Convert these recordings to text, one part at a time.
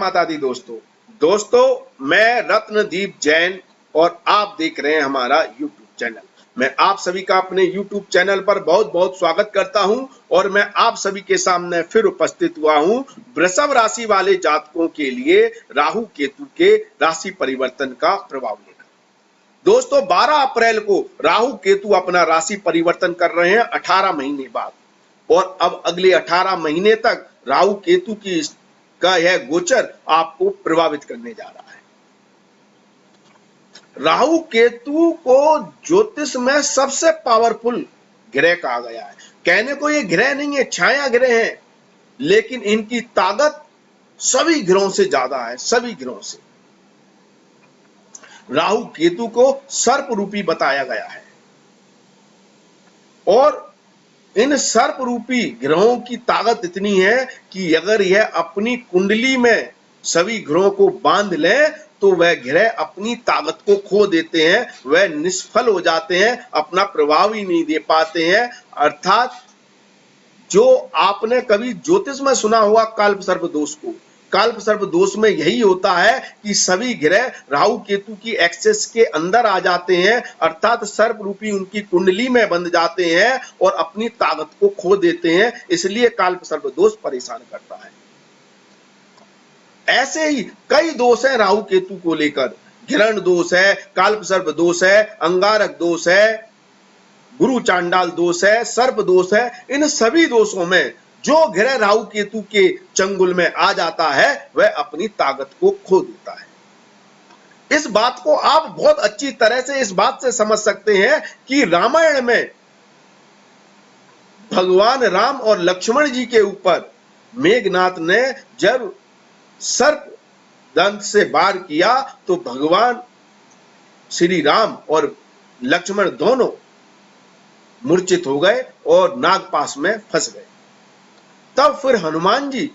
माता दी दोस्तों मैं रत्नदीप जैन और आप देख रहे हैं हमारा YouTube चैनल। मैं आप सभी का अपने YouTube चैनल पर बहुत बहुत स्वागत करता हूं और मैं आप सभी के सामने फिर उपस्थित हुआ हूं वृषभ राशि वाले जातकों के लिए राहु केतु के राशि परिवर्तन का प्रभाव लेकर। दोस्तों 12 अप्रैल को राहु केतु अपना राशि परिवर्तन कर रहे हैं 18 महीने बाद, और अब अगले 18 महीने तक राहु केतु का यह गोचर आपको प्रभावित करने जा रहा है। राहु केतु को ज्योतिष में सबसे पावरफुल ग्रह कहा गया है। कहने को ये ग्रह नहीं है, छाया ग्रह है, लेकिन इनकी ताकत सभी ग्रहों से ज्यादा है, सभी ग्रहों से। राहु केतु को सर्प रूपी बताया गया है और इन सर्प रूपी ग्रहों की ताकत इतनी है कि अगर यह अपनी कुंडली में सभी ग्रहों को बांध लें तो वह ग्रह अपनी ताकत को खो देते हैं, वह निष्फल हो जाते हैं, अपना प्रभाव ही नहीं दे पाते हैं। अर्थात जो आपने कभी ज्योतिष में सुना होगा काल्प सर्प दोष को, काल्प सर्प दोष में यही होता है कि सभी ग्रह राहु केतु की एक्सेस के अंदर आ जाते हैं, अर्थात सर्प रूपी उनकी कुंडली में बंध जाते हैं और अपनी ताकत को खो देते हैं। इसलिए काल्प सर्प दोष परेशान करता है। ऐसे ही कई दोष हैं राहु केतु को लेकर। ग्रहण दोष है, काल्प सर्प दोष है, अंगारक दोष है, गुरु चांडाल दोष है, सर्प दोष है। इन सभी दोषों में जो ग्रह राहु केतु के चंगुल में आ जाता है वह अपनी ताकत को खो देता है। इस बात को आप बहुत अच्छी तरह से इस बात से समझ सकते हैं कि रामायण में भगवान राम और लक्ष्मण जी के ऊपर मेघनाथ ने जब सर्प दंत से वार किया तो भगवान श्री राम और लक्ष्मण दोनों मूर्छित हो गए और नागपाश में फंस गए। तब फिर हनुमान जी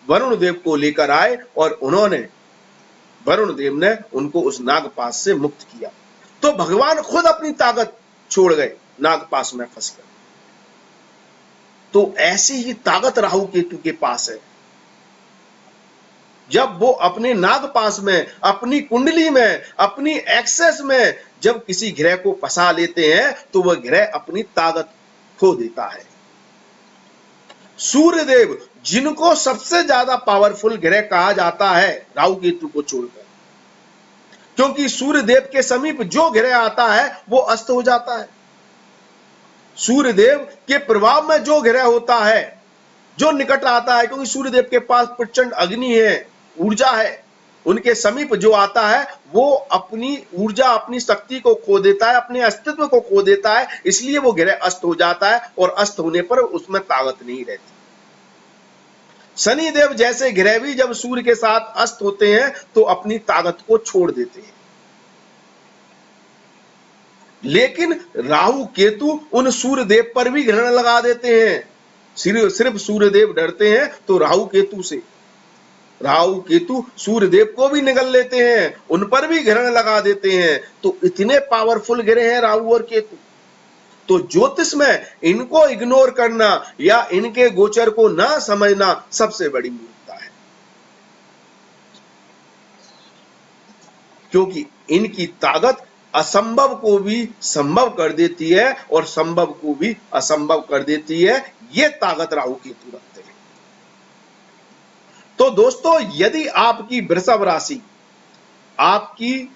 वरुण देव को लेकर आए और वरुण देव ने उनको उस नागपाश से मुक्त किया। तो भगवान खुद अपनी ताकत छोड़ गए नागपाश में फंस गए। तो ऐसी ही ताकत राहु केतु के पास है। जब वो अपने नागपाश में, अपनी कुंडली में, अपनी एक्सेस में जब किसी ग्रह को फंसा लेते हैं तो वह ग्रह अपनी ताकत खो देता है। सूर्यदेव, जिनको सबसे ज्यादा पावरफुल ग्रह कहा जाता है राहु केतु को छोड़कर, क्योंकि सूर्यदेव के समीप जो ग्रह आता है वो अस्त हो जाता है। सूर्यदेव के प्रभाव में जो ग्रह होता है, जो निकट आता है, क्योंकि सूर्यदेव के पास प्रचंड अग्नि है, ऊर्जा है, उनके समीप जो आता है वो अपनी ऊर्जा, अपनी शक्ति को खो देता है, अपने अस्तित्व को खो देता है। इसलिए वो ग्रह अस्त हो जाता है और अस्त होने पर उसमें ताकत नहीं रहती। शनिदेव जैसे ग्रह भी जब सूर्य के साथ अस्त होते हैं तो अपनी ताकत को छोड़ देते हैं। लेकिन राहु केतु उन सूर्यदेव पर भी ग्रहण लगा देते हैं। सिर्फ सूर्यदेव डरते हैं तो राहु केतु से, राहु केतु सूर्यदेव को भी निगल लेते हैं, उन पर भी ग्रहण लगा देते हैं। तो इतने पावरफुल ग्रह हैं राहु और केतु। तो ज्योतिष में इनको इग्नोर करना या इनके गोचर को ना समझना सबसे बड़ी मूर्खता है, क्योंकि इनकी ताकत असंभव को भी संभव कर देती है और संभव को भी असंभव कर देती है। ये ताकत राहु केतु रखते हैं। तो दोस्तों, यदि आपकी वृषभ राशि, आपकी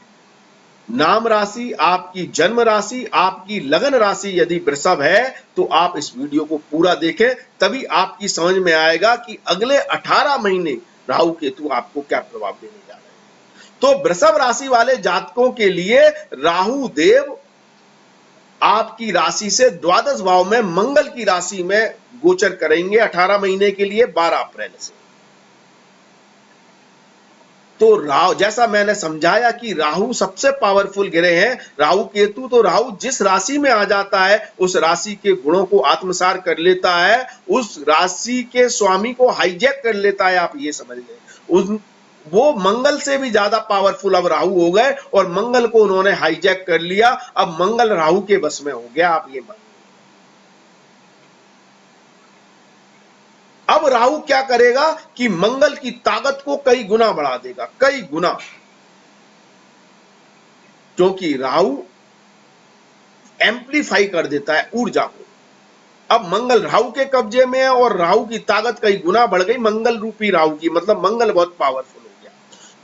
नाम राशि, आपकी जन्म राशि, आपकी लगन राशि यदि वृषभ है तो आप इस वीडियो को पूरा देखें, तभी आपकी समझ में आएगा कि अगले 18 महीने राहु केतु आपको क्या प्रभाव देने जा रहे हैं। तो वृषभ राशि वाले जातकों के लिए राहु देव आपकी राशि से द्वादश भाव में मंगल की राशि में गोचर करेंगे 18 महीने के लिए 12 अप्रैल से। तो राहु, जैसा मैंने समझाया कि राहु सबसे पावरफुल ग्रह है, राहु केतु, तो राहु जिस राशि में आ जाता है उस राशि के गुणों को आत्मसात कर लेता है, उस राशि के स्वामी को हाईजैक कर लेता है। आप ये समझ लें, वो मंगल से भी ज्यादा पावरफुल अब राहु हो गए और मंगल को उन्होंने हाईजैक कर लिया। अब मंगल राहु के बस में हो गया। आप ये मान, अब अब राहु क्या करेगा कि मंगल की ताकत को कई गुना बढ़ा देगा, कई गुना, क्योंकि राहु एम्पलीफाई कर देता है ऊर्जा को। अब मंगल राहु के कब्जे में है और राहु की ताकत कई गुना बढ़ गई मंगल रूपी राहु की, मतलब मंगल बहुत पावरफुल हो गया।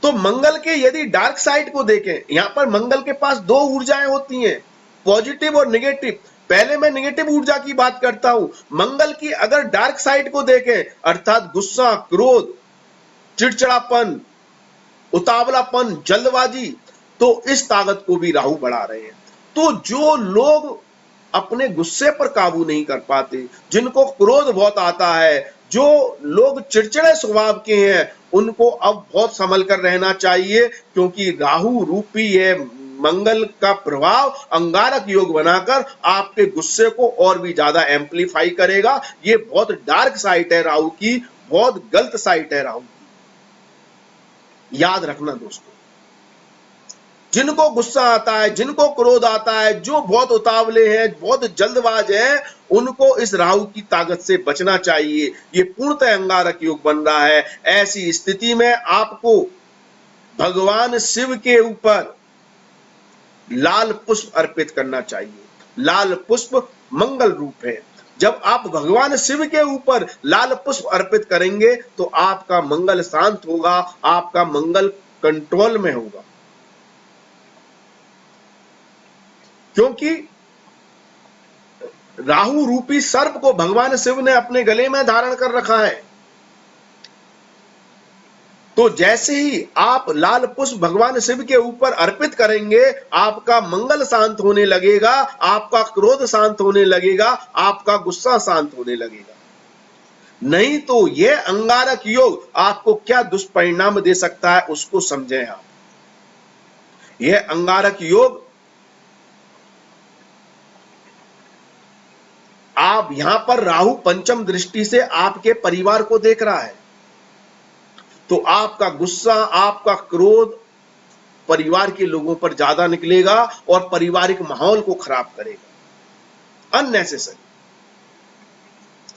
तो मंगल के यदि डार्क साइड को देखें, यहां पर मंगल के पास दो ऊर्जाएं होती हैं, पॉजिटिव और नेगेटिव। पहले मैं नेगेटिव ऊर्जा की बात करता हूं। मंगल की अगर डार्क साइड को देखें, अर्थात गुस्सा, क्रोध, चिड़चिड़ापन, उतावलापन, जल्दबाजी, तो इस ताकत को भी राहु बढ़ा रहे हैं। तो जो लोग अपने गुस्से पर काबू नहीं कर पाते, जिनको क्रोध बहुत आता है, जो लोग चिड़चिड़े स्वभाव के हैं, उनको अब बहुत संभल कर रहना चाहिए, क्योंकि राहु रूपी है मंगल का प्रभाव अंगारक योग बनाकर आपके गुस्से को और भी ज्यादा एम्पलीफाई करेगा। ये बहुत डार्क साइड है राहु की, बहुत गलत साइड है राहु की, याद रखना दोस्तों। जिनको गुस्सा आता है, जिनको क्रोध आता है, जो बहुत उतावले हैं, बहुत जल्दबाज हैं, उनको इस राहु की ताकत से बचना चाहिए। ये पूर्णतः अंगारक योग बन रहा है। ऐसी स्थिति में आपको भगवान शिव के ऊपर लाल पुष्प अर्पित करना चाहिए। लाल पुष्प मंगल रूप है। जब आप भगवान शिव के ऊपर लाल पुष्प अर्पित करेंगे तो आपका मंगल शांत होगा, आपका मंगल कंट्रोल में होगा, क्योंकि राहु रूपी सर्प को भगवान शिव ने अपने गले में धारण कर रखा है। तो जैसे ही आप लाल पुष्प भगवान शिव के ऊपर अर्पित करेंगे, आपका मंगल शांत होने लगेगा, आपका क्रोध शांत होने लगेगा, आपका गुस्सा शांत होने लगेगा। नहीं तो यह अंगारक योग आपको क्या दुष्परिणाम दे सकता है उसको समझें आप। यह अंगारक योग आप यहां पर राहु पंचम दृष्टि से आपके परिवार को देख रहा है, तो आपका गुस्सा, आपका क्रोध परिवार के लोगों पर ज्यादा निकलेगा और पारिवारिक माहौल को खराब करेगा अननेसेसरी।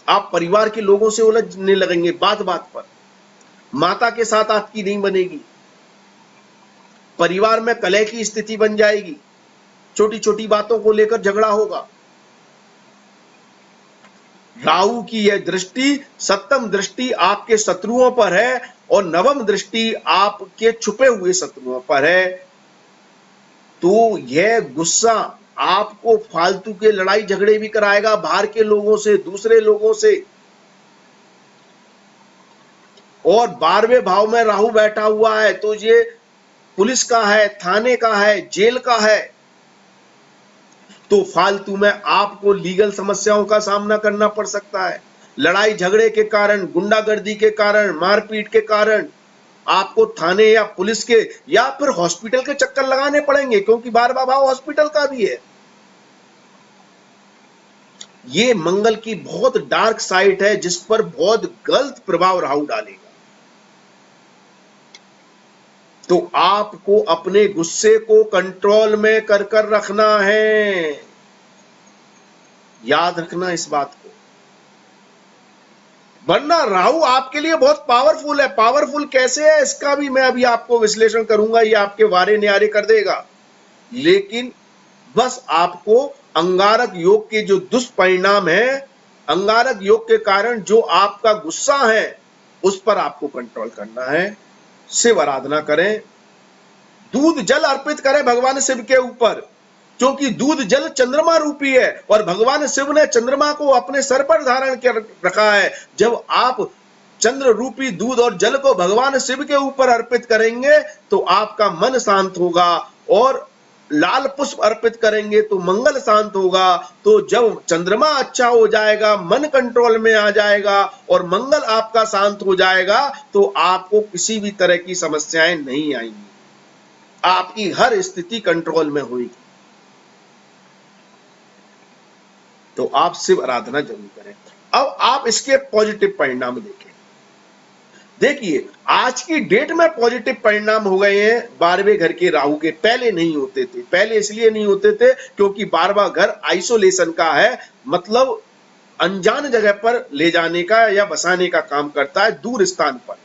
आप परिवार के लोगों से उलझने लगेंगे बात बात पर, माता के साथ आपकी नहीं बनेगी, परिवार में कलह की स्थिति बन जाएगी, छोटी छोटी बातों को लेकर झगड़ा होगा। राहु की यह दृष्टि, सप्तम दृष्टि आपके शत्रुओं पर है और नवम दृष्टि आपके छुपे हुए शत्रुओं पर है। तो यह गुस्सा आपको फालतू के लड़ाई झगड़े भी कराएगा बाहर के लोगों से, दूसरे लोगों से। और 12वें भाव में राहु बैठा हुआ है, तो ये पुलिस का है, थाने का है, जेल का है। तो फालतू में आपको लीगल समस्याओं का सामना करना पड़ सकता है। लड़ाई झगड़े के कारण, गुंडागर्दी के कारण, मारपीट के कारण आपको थाने या पुलिस के या फिर हॉस्पिटल के चक्कर लगाने पड़ेंगे, क्योंकि 12वां भाव हॉस्पिटल का भी है। ये मंगल की बहुत डार्क साइड है, जिस पर बहुत गलत प्रभाव राहु डालेगा। तो आपको अपने गुस्से को कंट्रोल में कर कर रखना है, याद रखना इस बात को। वरना राहु आपके लिए बहुत पावरफुल है। पावरफुल कैसे है इसका भी मैं अभी आपको विश्लेषण करूंगा, ये आपके वारे न्यारे कर देगा। लेकिन बस आपको अंगारक योग के जो दुष्परिणाम है, अंगारक योग के कारण जो आपका गुस्सा है, उस पर आपको कंट्रोल करना है। शिव आराधना करें, दूध जल अर्पित करें भगवान शिव के ऊपर, क्योंकि दूध जल चंद्रमा रूपी है और भगवान शिव ने चंद्रमा को अपने सर पर धारण कर रखा है। जब आप चंद्र रूपी दूध और जल को भगवान शिव के ऊपर अर्पित करेंगे तो आपका मन शांत होगा, और लाल पुष्प अर्पित करेंगे तो मंगल शांत होगा। तो जब चंद्रमा अच्छा हो जाएगा, मन कंट्रोल में आ जाएगा और मंगल आपका शांत हो जाएगा, तो आपको किसी भी तरह की समस्याएं नहीं आएंगी, आपकी हर स्थिति कंट्रोल में होगी। तो आप शिव आराधना जरूर करें। अब आप इसके पॉजिटिव परिणाम देखें। देखिए, आज की डेट में पॉजिटिव परिणाम हो गए हैं 12वें घर के राहु के। पहले नहीं होते थे। पहले इसलिए नहीं होते थे क्योंकि 12वां घर आइसोलेशन का है, मतलब अनजान जगह पर ले जाने का या बसाने का काम करता है, दूर स्थान पर।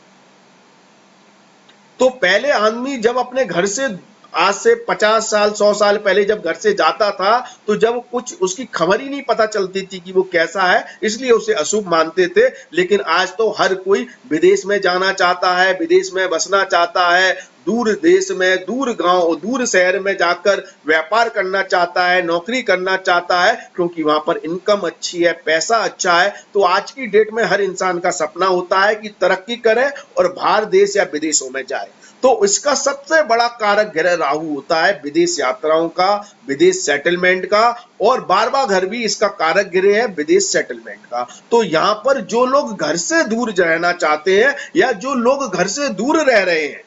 तो पहले आदमी जब अपने घर से, आज से 50 साल 100 साल पहले जब घर से जाता था, तो जब कुछ उसकी खबर ही नहीं पता चलती थी कि वो कैसा है, इसलिए उसे अशुभ मानते थे। लेकिन आज तो हर कोई विदेश में जाना चाहता है, विदेश में बसना चाहता है, दूर देश में, दूर गांव, दूर शहर में जाकर व्यापार करना चाहता है, नौकरी करना चाहता है, क्योंकि वहां पर इनकम अच्छी है, पैसा अच्छा है। तो आज की डेट में हर इंसान का सपना होता है कि तरक्की करे और बाहर देश या विदेशों में जाए। तो इसका सबसे बड़ा कारक ग्रह राहु होता है, विदेश यात्राओं का, विदेश सेटलमेंट का, और 12वां घर भी इसका कारक ग्रह है, विदेश सेटलमेंट का। तो यहां पर जो लोग घर से दूर रहना चाहते हैं, या जो लोग घर से दूर रह रहे हैं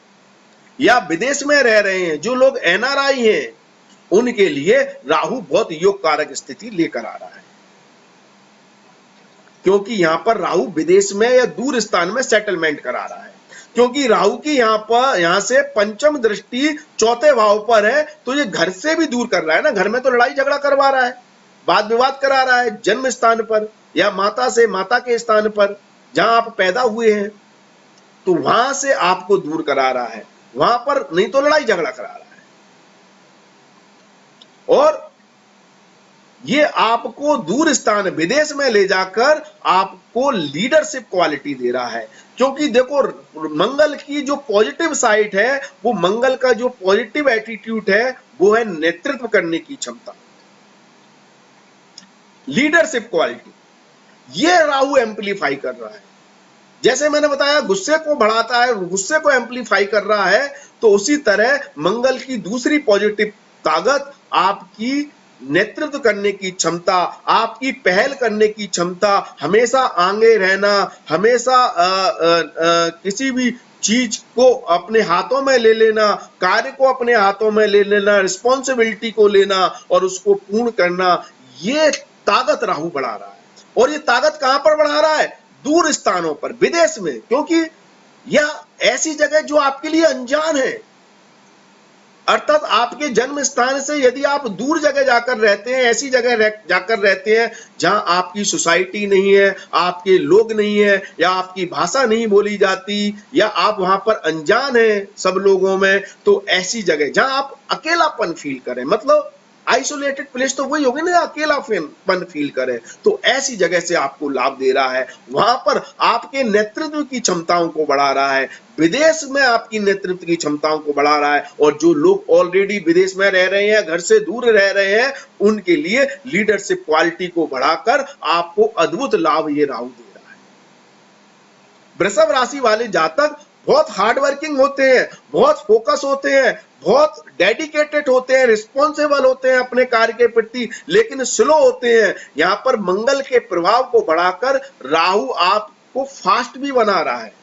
या विदेश में रह रहे हैं, जो लोग एनआरआई हैं, उनके लिए राहु बहुत योग कारक स्थिति लेकर आ रहा है, क्योंकि यहां पर राहु विदेश में या दूर स्थान में सेटलमेंट करा रहा है। क्योंकि राहु की यहां से पंचम दृष्टि चौथे भाव पर है, तो ये घर से भी दूर कर रहा है ना। घर में तो लड़ाई झगड़ा करवा रहा है, वाद विवाद करा रहा है जन्म स्थान पर, या माता से, माता के स्थान पर जहां आप पैदा हुए हैं, तो वहां से आपको दूर करा रहा है। वहां पर नहीं तो लड़ाई झगड़ा करा रहा है, और ये आपको दूर स्थान विदेश में ले जाकर आपको लीडरशिप क्वालिटी दे रहा है। क्योंकि देखो, मंगल की जो पॉजिटिव साइड है, वो मंगल का जो पॉजिटिव एटीट्यूड है, वो है नेतृत्व करने की क्षमता, लीडरशिप क्वालिटी। ये राहु एम्पलीफाई कर रहा है। जैसे मैंने बताया, गुस्से को बढ़ाता है, गुस्से को एम्पलीफाई कर रहा है, तो उसी तरह मंगल की दूसरी पॉजिटिव ताकत आपकी नेतृत्व करने की क्षमता, आपकी पहल करने की क्षमता, हमेशा आगे रहना, हमेशा किसी भी चीज को अपने हाथों में ले लेना, कार्य को अपने हाथों में ले लेना, रिस्पॉन्सिबिलिटी को लेना और उसको पूर्ण करना, ये ताकत राहु बढ़ा रहा है। और ये ताकत कहां पर बढ़ा रहा है? दूर स्थानों पर, विदेश में, क्योंकि यह ऐसी जगह जो आपके लिए अनजान है। अर्थात आपके जन्म स्थान से यदि आप दूर जगह जाकर रहते हैं, ऐसी जगह जाकर रहते हैं जहां आपकी सोसाइटी नहीं है, आपके लोग नहीं है, या आपकी भाषा नहीं बोली जाती, या आप वहां पर अनजान हैं सब लोगों में, तो ऐसी जगह जहां आप अकेलापन फील करें, मतलब आइसोलेटेड प्लेस तो वही होगी ना, अकेलापन फील करे, तो ऐसी जगह से आपको लाभ दे रहा है। वहां पर आपके नेतृत्व की क्षमताओं को बढ़ा रहा है, विदेश में आपकी नेतृत्व की क्षमताओं को बढ़ा रहा है। और जो लोग ऑलरेडी विदेश में रह रहे हैं, घर से दूर रह रहे हैं, उनके लिए लीडरशिप क्वालिटी को बढ़ाकर आपको अद्भुत लाभ ये राहु दे रहा है। वृषभ राशि वाले जातक बहुत हार्ड वर्किंग होते हैं, बहुत फोकस होते हैं, बहुत डेडिकेटेड होते हैं, रिस्पॉन्सिबल होते हैं अपने कार्य के प्रति, लेकिन स्लो होते हैं। यहां पर मंगल के प्रभाव को बढ़ाकर राहु आपको फास्ट भी बना रहा है।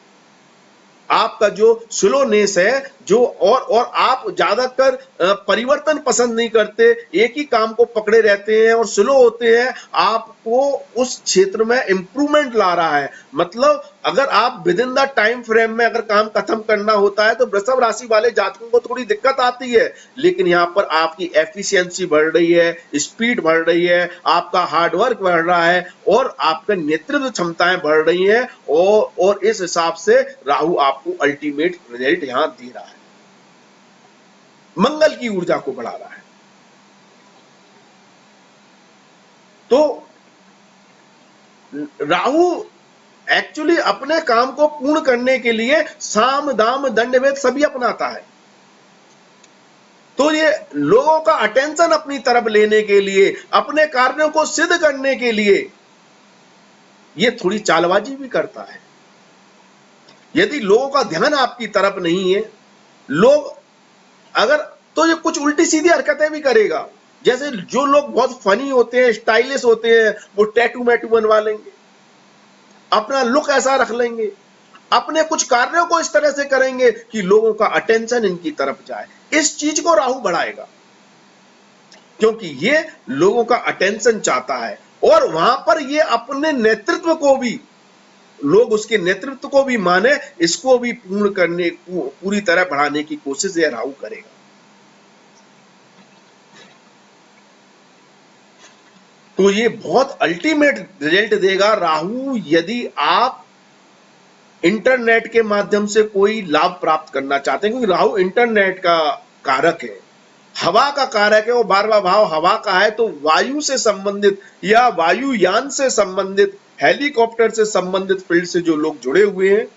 आपका जो स्लोनेस है, जो और आप ज्यादातर परिवर्तन पसंद नहीं करते, एक ही काम को पकड़े रहते हैं और स्लो होते हैं, आपको उस क्षेत्र में इंप्रूवमेंट ला रहा है। मतलब अगर आप with in the time frame में अगर काम खत्म करना होता है, तो वृषभ राशि वाले जातकों को थोड़ी दिक्कत आती है, लेकिन यहाँ पर आपकी एफिशिएंसी बढ़ रही है, स्पीड बढ़ रही है, आपका हार्डवर्क बढ़ रहा है, और आपका नेतृत्व क्षमताएं बढ़ रही हैं, और इस हिसाब से राहु आपको अल्टीमेट रिजल्ट यहां दे रहा है, मंगल की ऊर्जा को बढ़ा रहा है। तो राहु एक्चुअली अपने काम को पूर्ण करने के लिए साम दाम दंड भेद सभी अपनाता है। तो ये लोगों का अटेंशन अपनी तरफ लेने के लिए, अपने कार्यों को सिद्ध करने के लिए ये थोड़ी चालबाजी भी करता है। यदि लोगों का ध्यान आपकी तरफ नहीं है, लोग अगर, तो ये कुछ उल्टी सीधी हरकतें भी करेगा। जैसे जो लोग बहुत फनी होते हैं, स्टाइलिश होते हैं, वो टैटू मैटू बनवा लेंगे, अपना लुक ऐसा रख लेंगे, अपने कुछ कार्यों को इस तरह से करेंगे कि लोगों का अटेंशन इनकी तरफ जाए। इस चीज को राहु बढ़ाएगा, क्योंकि ये लोगों का अटेंशन चाहता है, और वहां पर ये अपने नेतृत्व को भी, लोग उसके नेतृत्व को भी माने, इसको भी पूर्ण करने, पूरी तरह बढ़ाने की कोशिश यह राहु करेगा। तो ये बहुत अल्टीमेट रिजल्ट देगा राहु, यदि आप इंटरनेट के माध्यम से कोई लाभ प्राप्त करना चाहते हैं, क्योंकि राहु इंटरनेट का कारक है, हवा का कारक है, वो 12वां भाव हवा का है। तो वायु से संबंधित या वायुयान से संबंधित, हेलीकॉप्टर से संबंधित फील्ड से जो लोग जुड़े हुए हैं,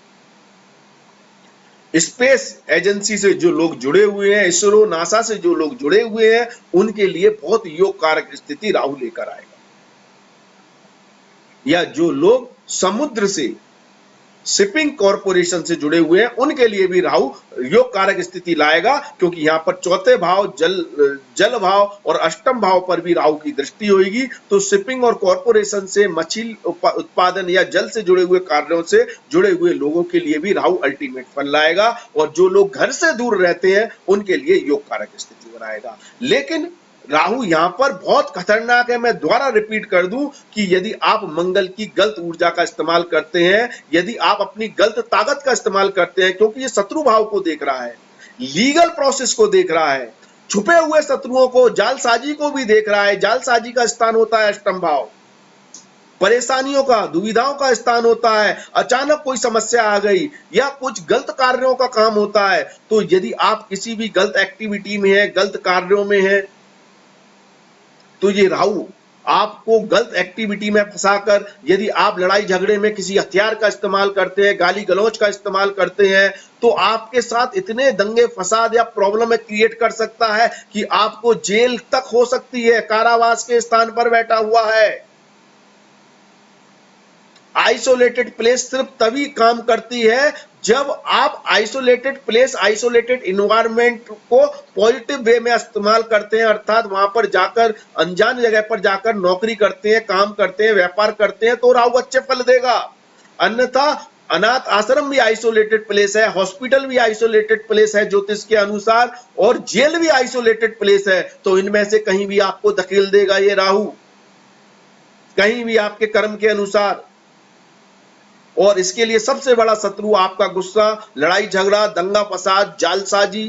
स्पेस एजेंसी से जो लोग जुड़े हुए हैं, इसरो नासा से जो लोग जुड़े हुए हैं, उनके लिए बहुत योग कारक स्थिति राहु लेकर आएगा। या जो लोग समुद्र से, शिपिंग कॉरपोरेशन से जुड़े हुए हैं, उनके लिए भी राहु योग कारक स्थिति लाएगा, क्योंकि यहां पर चौथे भाव जल भाव और अष्टम भाव पर भी राहु की दृष्टि होगी। तो शिपिंग और कॉरपोरेशन से, मछली उत्पादन या जल से जुड़े हुए कार्यों से जुड़े हुए लोगों के लिए भी राहु अल्टीमेट फल लाएगा, और जो लोग घर से दूर रहते हैं उनके लिए योग कारक स्थिति बनाएगा। लेकिन राहु यहां पर बहुत खतरनाक है। मैं दोबारा रिपीट कर दूं कि यदि आप मंगल की गलत ऊर्जा का इस्तेमाल करते हैं, यदि आप अपनी गलत ताकत का इस्तेमाल करते हैं, क्योंकि ये शत्रु भाव को देख रहा है, लीगल प्रोसेस को देख रहा है, छुपे हुए शत्रुओं को, जालसाजी को भी देख रहा है। जालसाजी का स्थान होता है अष्टम भाव, परेशानियों का, दुविधाओं का स्थान होता है। अचानक कोई समस्या आ गई या कुछ गलत कार्यों का काम होता है, तो यदि आप किसी भी गलत एक्टिविटी में है, गलत कार्यों में है, तो ये राहु आपको गलत एक्टिविटी में फंसाकर, यदि आप लड़ाई झगड़े में किसी हथियार का इस्तेमाल करते हैं, गाली गलौज का इस्तेमाल करते हैं, तो आपके साथ इतने दंगे फसाद या प्रॉब्लम क्रिएट कर सकता है कि आपको जेल तक हो सकती है, कारावास के स्थान पर बैठा हुआ है। आइसोलेटेड प्लेस सिर्फ तभी काम करती है जब आप आइसोलेटेड प्लेस, आइसोलेटेड इन्वायरमेंट को पॉजिटिव वे में इस्तेमाल करते हैं, अर्थात वहां पर जाकर, अनजान जगह पर जाकर नौकरी करते हैं, काम करते हैं, व्यापार करते हैं, तो राहु अच्छे फल देगा। अन्यथा अनाथ आश्रम भी आइसोलेटेड प्लेस है, हॉस्पिटल भी आइसोलेटेड प्लेस है ज्योतिष के अनुसार, और जेल भी आइसोलेटेड प्लेस है। तो इनमें से कहीं भी आपको धकेल देगा ये राहु, कहीं भी आपके कर्म के अनुसार। और इसके लिए सबसे बड़ा शत्रु आपका गुस्सा, लड़ाई झगड़ा, दंगा फसाद, जालसाजी,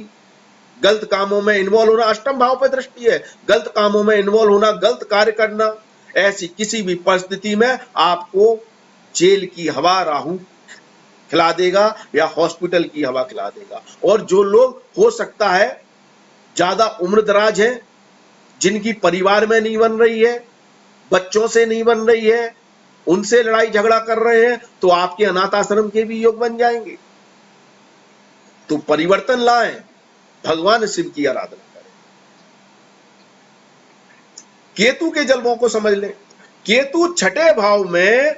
गलत कामों में इन्वॉल्व होना, अष्टम भाव पर दृष्टि है, गलत कामों में इन्वॉल्व होना, गलत कार्य करना। ऐसी किसी भी परिस्थिति में आपको जेल की हवा राहु खिला देगा या हॉस्पिटल की हवा खिला देगा। और जो लोग हो सकता है ज्यादा उम्र दराज है, जिनकी परिवार में नहीं बन रही है, बच्चों से नहीं बन रही है, उनसे लड़ाई झगड़ा कर रहे हैं, तो आपके अनाथ आश्रम के भी योग बन जाएंगे। तो परिवर्तन लाएं, भगवान शिव की आराधना करें। केतु के जलवों को समझ लें। केतु छठे भाव में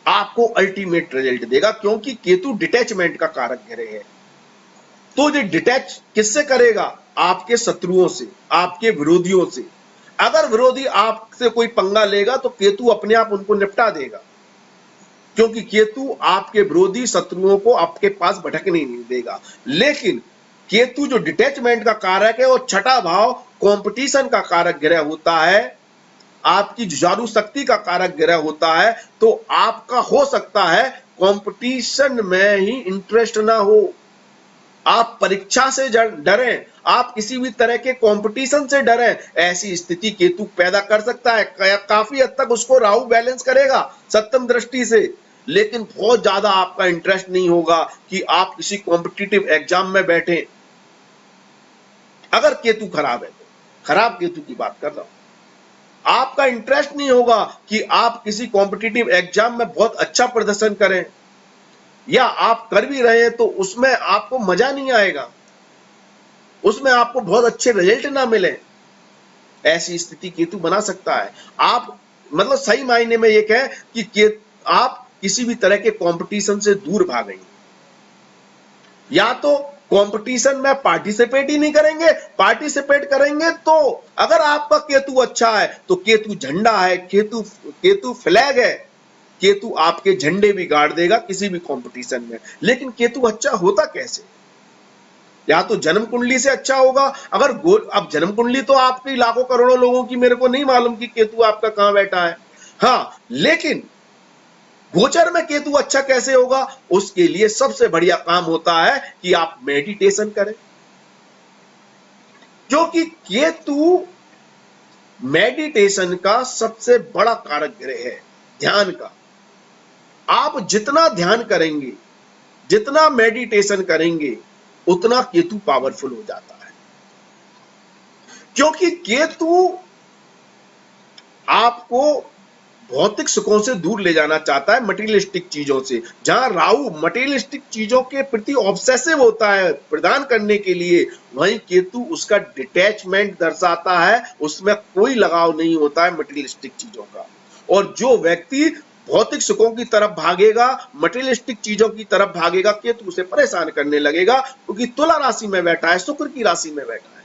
आपको अल्टीमेट रिजल्ट देगा, क्योंकि केतु डिटैचमेंट का कारक ग्रह है। तो ये डिटैच किससे करेगा? आपके शत्रुओं से, आपके विरोधियों से। अगर विरोधी आपसे कोई पंगा लेगा तो केतु अपने आप उनको निपटा देगा, क्योंकि केतु आपके विरोधी शत्रुओं को आपके पास भटकने नहीं देगा। लेकिन केतु जो डिटैचमेंट का कारक है, और छठा भाव कंपटीशन का कारक ग्रह होता है, आपकी जुझारू शक्ति का कारक ग्रह होता है। तो आपका हो सकता है कंपटीशन में ही इंटरेस्ट ना हो, आप परीक्षा से डरें, आप किसी भी तरह के कंपटीशन से डरें, ऐसी स्थिति केतु पैदा कर सकता है। काफी हद तक उसको राहु बैलेंस करेगा सप्तम दृष्टि से, लेकिन बहुत ज्यादा आपका इंटरेस्ट नहीं होगा कि आप किसी कॉम्पिटिटिव एग्जाम में बैठे। अगर केतु खराब है तो, खराब केतु की बात कर रहा हूं, आपका इंटरेस्ट नहीं होगा कि आप किसी कॉम्पिटिटिव एग्जाम में बहुत अच्छा प्रदर्शन करें, या आप कर भी रहे हैं तो उसमें आपको मजा नहीं आएगा, उसमें आपको बहुत अच्छे रिजल्ट ना मिले। ऐसी स्थिति केतु बना सकता है। आप मतलब सही मायने में ये कहें कि आप किसी भी तरह के कंपटीशन से दूर भागेंगे, या तो कंपटीशन में पार्टिसिपेट ही नहीं करेंगे, पार्टिसिपेट करेंगे तो अगर आपका केतु अच्छा है तो केतु झंडा है, केतु फ्लैग है, केतु आपके झंडे भी गाड़ देगा किसी भी कंपटीशन में। लेकिन केतु अच्छा होता कैसे? या तो जन्म कुंडली से अच्छा होगा। अगर अब जन्म कुंडली तो आपकी लाखों करोड़ों लोगों की, मेरे को नहीं मालूम कि केतु आपका कहां बैठा है। हाँ, लेकिन गोचर में केतु अच्छा कैसे होगा? उसके लिए सबसे बढ़िया काम होता है कि आप मेडिटेशन करें, क्योंकि केतु मेडिटेशन का सबसे बड़ा कारक ग्रह है, ध्यान का। आप जितना ध्यान करेंगे, जितना मेडिटेशन करेंगे, उतना केतु पावरफुल हो जाता है। क्योंकि केतु आपको भौतिक सुखों से दूर ले जाना चाहता है, मटेरियलिस्टिक चीजों से। जहां राहु मटेरियलिस्टिक चीजों के प्रति ऑब्सेसिव होता है प्रदान करने के लिए, वहीं केतु उसका डिटैचमेंट दर्शाता है, उसमें कोई लगाव नहीं होता है मटेरियलिस्टिक चीजों का। और जो व्यक्ति भौतिक सुखों की तरफ भागेगा, मटेरियलिस्टिक चीजों की तरफ भागेगा, केतु उसे परेशान करने लगेगा, क्योंकि तुला राशि में बैठा है, शुक्र की राशि में बैठा है।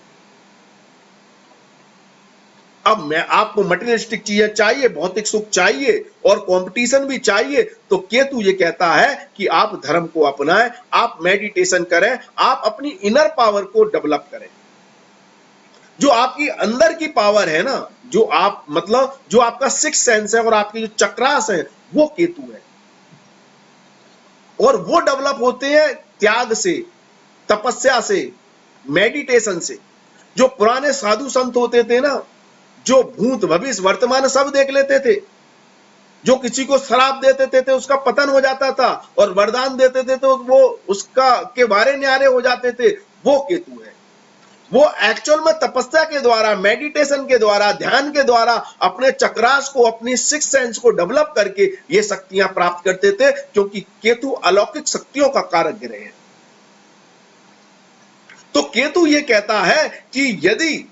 अब मैं आपको मटेरियलिस्टिक चीजें चाहिए, भौतिक सुख चाहिए और कंपटीशन भी चाहिए, तो केतु ये कहता है कि आप धर्म को अपनाएं, आप मेडिटेशन करें, आप अपनी इनर पावर को डेवलप करें। जो आपकी अंदर की पावर है ना, जो आप मतलब जो आपका सिक्स सेंस है और आपके जो चक्रास है, वो केतु है। और वो डेवलप होते हैं त्याग से, तपस्या से, मेडिटेशन से। जो पुराने साधु संत होते थे ना, जो भूत भविष्य वर्तमान सब देख लेते थे, जो किसी को शराब देते थे उसका पतन हो जाता था, और वरदान देते थे तो वो उसका के बारे न्यारे हो जाते थे, वो केतु है। वो एक्चुअल में तपस्या के द्वारा, मेडिटेशन के द्वारा, ध्यान के द्वारा अपने चक्रास को, अपनी सिक्स सेंस को डेवलप करके ये शक्तियां प्राप्त करते थे, क्योंकि केतु अलौकिक शक्तियों का कारक ग्रह है। तो केतु ये कहता है कि यदि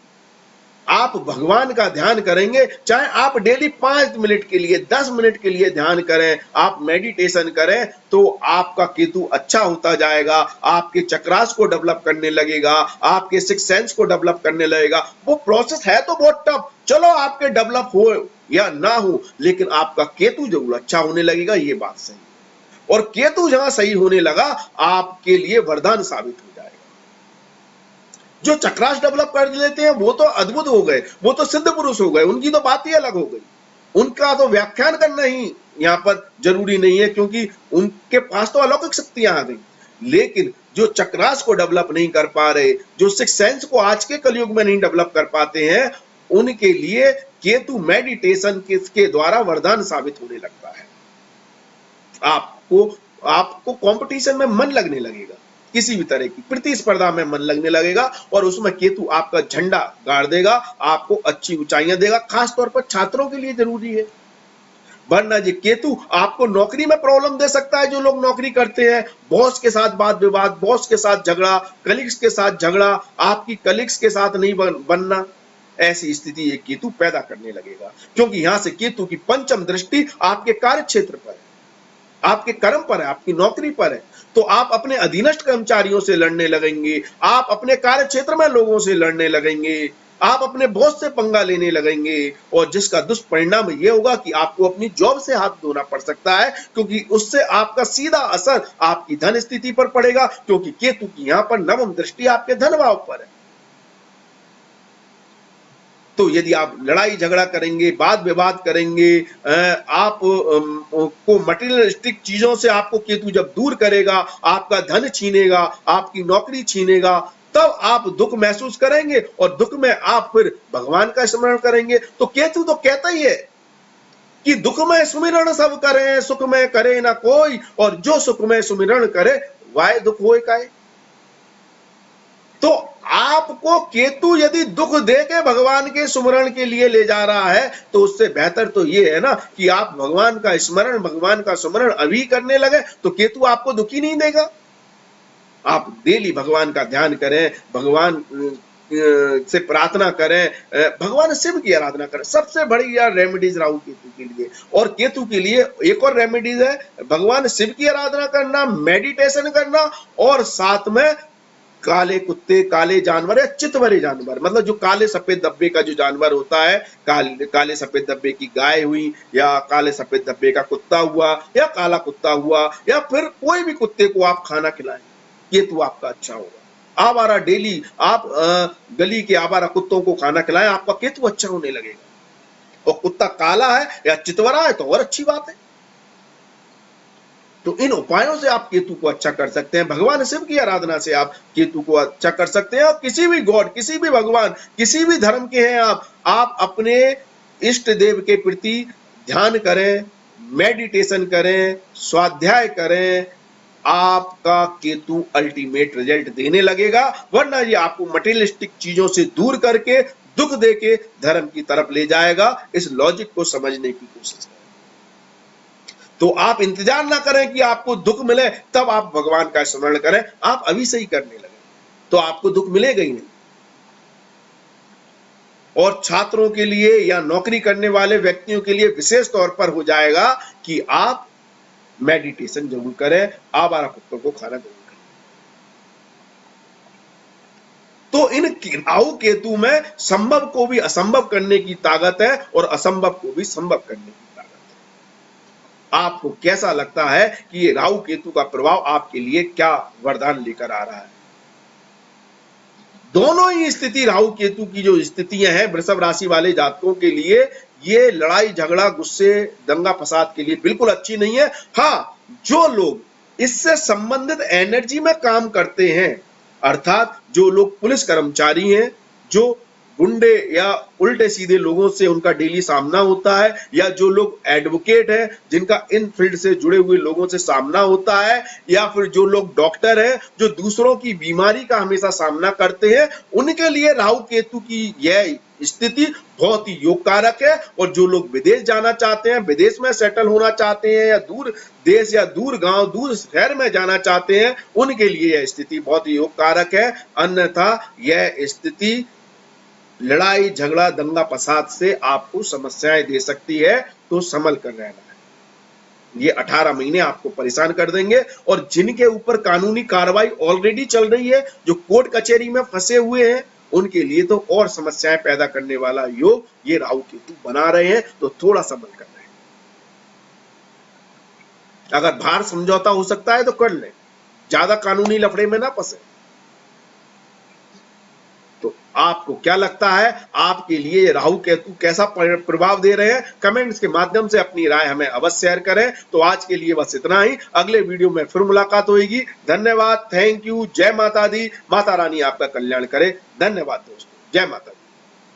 आप भगवान का ध्यान करेंगे, चाहे आप डेली 5 मिनट के लिए, 10 मिनट के लिए ध्यान करें, आप मेडिटेशन करें, तो आपका केतु अच्छा होता जाएगा, आपके चक्रास को डेवलप करने लगेगा, आपके सिक्स सेंस को डेवलप करने लगेगा। वो प्रोसेस है तो बहुत टफ, चलो आपके डेवलप हो या ना हो, लेकिन आपका केतु जरूर अच्छा होने लगेगा, ये बात सही। और केतु जहां सही होने लगा, आपके लिए वरदान साबित हो जाएगा। जो चक्रास डेवलप कर लेते हैं वो तो अद्भुत हो गए, वो तो सिद्ध पुरुष हो गए, उनकी तो बात ही अलग हो गई। उनका तो व्याख्यान करना ही यहाँ पर जरूरी नहीं है, क्योंकि उनके पास तो अलौकिक शक्तियां आ गई। लेकिन जो चक्रास को डेवलप नहीं कर पा रहे, जो सिक्स सेंस को आज के कलयुग में नहीं डेवलप कर पाते हैं, उनके लिए केतु मेडिटेशन के द्वारा वरदान साबित होने लगता है। आपको आपको कंपटीशन में मन लगने लगेगा, किसी भी तरह की प्रतिस्पर्धा में मन लगने लगेगा, और उसमें केतु आपका झंडा गाड़ देगा, आपको अच्छी ऊंचाइयां देगा। खास तौर पर छात्रों के लिए जरूरी है, वरना ये केतु आपको नौकरी में प्रॉब्लम दे सकता है। जो लोग नौकरी करते हैं, बॉस के साथ वाद विवाद, बॉस के साथ झगड़ा, कलीग्स के साथ झगड़ा, आपकी कलीग्स के साथ नहीं बनना, ऐसी स्थिति ये केतु पैदा करने लगेगा। क्योंकि यहां से केतु की पंचम दृष्टि आपके कार्य क्षेत्र पर है, आपके कर्म पर है, आपकी नौकरी पर है। तो आप अपने अधीनस्थ कर्मचारियों से लड़ने लगेंगे, आप अपने कार्य क्षेत्र में लोगों से लड़ने लगेंगे, आप अपने बॉस से पंगा लेने लगेंगे, और जिसका दुष्परिणाम यह होगा कि आपको अपनी जॉब से हाथ धोना पड़ सकता है, क्योंकि उससे आपका सीधा असर आपकी धन स्थिति पर पड़ेगा, क्योंकि केतु की यहां पर नवम दृष्टि आपके धन भाव पर है। तो यदि आप लड़ाई झगड़ा करेंगे, वाद विवाद करेंगे, आप को मटेरियलिस्टिक चीजों से आपको केतु जब दूर करेगा, आपका धन छीनेगा, आपकी नौकरी छीनेगा, तब आप दुख महसूस करेंगे, और दुख में आप फिर भगवान का स्मरण करेंगे। तो केतु तो कहता ही है कि दुख में सुमिरण सब करें, सुख में करे ना कोई, और जो सुख में सुमिरण करे वाय दुख होए काए। तो आपको केतु यदि दुख दे के भगवान के स्मरण के लिए ले जा रहा है, तो उससे बेहतर तो ये है ना कि आप भगवान का स्मरण, भगवान का स्मरण अभी करने लगे, तो केतु आपको दुखी नहीं देगा। आप डेली भगवान का ध्यान करें, भगवान से प्रार्थना करें, भगवान शिव की आराधना करें। सबसे बड़ी यार रेमेडीज राहु केतु के लिए। और केतु के लिए एक और रेमेडीज है, भगवान शिव की आराधना करना, मेडिटेशन करना, और साथ में काले कुत्ते, काले जानवर या चितवरे जानवर, मतलब जो काले सफेद धब्बे का जो जानवर होता है, काले सफेद धब्बे की गाय हुई, या काले सफेद धब्बे का कुत्ता हुआ, या काला कुत्ता हुआ, या फिर कोई भी कुत्ते को आप खाना खिलाएं, केतु आपका अच्छा होगा। आवारा डेली आप गली के आवारा कुत्तों को खाना खिलाएं, आपका केतु अच्छा होने लगेगा। और कुत्ता काला है या चितवरा है तो और अच्छी बात है। तो इन उपायों से आप केतु को अच्छा कर सकते हैं। भगवान शिव की आराधना से आप केतु को अच्छा कर सकते हैं। और किसी भी गॉड, किसी भी भगवान, किसी भी धर्म के हैं आप अपने इष्ट देव के प्रति ध्यान करें, मेडिटेशन करें, स्वाध्याय करें, आपका केतु अल्टीमेट रिजल्ट देने लगेगा। वरना ये आपको मटेरियलिस्टिक चीजों से दूर करके, दुख देके धर्म की तरफ ले जाएगा। इस लॉजिक को समझने की कोशिश करें। तो आप इंतजार ना करें कि आपको दुख मिले तब आप भगवान का स्मरण करें। आप अभी से ही करने लगे तो आपको दुख मिलेगा ही नहीं। और छात्रों के लिए या नौकरी करने वाले व्यक्तियों के लिए विशेष तौर पर हो जाएगा कि आप मेडिटेशन जरूर करें, आवारा कुत्तों को खाना जरूर करें। तो इन राहु केतु में संभव को भी असंभव करने की ताकत है और असंभव को भी संभव करने की ताकत है। आपको कैसा लगता है कि ये राहु केतु का प्रभाव आपके लिए क्या वरदान लेकर आ रहा है? दोनों ही स्थिति राहु केतु की जो स्थितियां हैं वृषभ राशि वाले जातकों के लिए, ये लड़ाई झगड़ा गुस्से दंगा फसाद के लिए बिल्कुल अच्छी नहीं है। हाँ, जो लोग इससे संबंधित एनर्जी में काम करते हैं, अर्थात जो लोग पुलिस कर्मचारी हैं, जो गुंडे या उल्टे सीधे लोगों से उनका डेली सामना होता है, या जो लोग एडवोकेट हैं जिनका इन फील्ड से जुड़े हुए लोगों से सामना होता है, या फिर जो लोग डॉक्टर हैं जो दूसरों की बीमारी का हमेशा सामना करते हैं, उनके लिए राहु केतु की यह स्थिति बहुत ही योगकारक है। और जो लोग विदेश जाना चाहते हैं, विदेश में सेटल होना चाहते हैं, या दूर देश या दूर गांव दूर शहर में जाना चाहते हैं, उनके लिए यह स्थिति बहुत ही योगकारक है। अन्यथा यह स्थिति लड़ाई झगड़ा दंगा फसाद से आपको समस्याएं दे सकती है। तो संभल कर रहना है। ये 18 महीने आपको परेशान कर देंगे। और जिनके ऊपर कानूनी कार्रवाई ऑलरेडी चल रही है, जो कोर्ट कचहरी में फंसे हुए हैं, उनके लिए तो और समस्याएं पैदा करने वाला योग ये राहु केतु बना रहे हैं। तो थोड़ा संभल कर रहे हैं। अगर बाहर समझौता हो सकता है तो कर ले, ज्यादा कानूनी लफड़े में ना फंसे। आपको क्या लगता है, आपके लिए राहु केतु कैसा प्रभाव दे रहे हैं? कमेंट्स के माध्यम से अपनी राय हमें अवश्य शेयर करें। तो आज के लिए बस इतना ही। अगले वीडियो में फिर मुलाकात होगी। धन्यवाद, थैंक यू, जय माता दी। माता रानी आपका कल्याण करे। धन्यवाद दोस्तों, जय माता दी।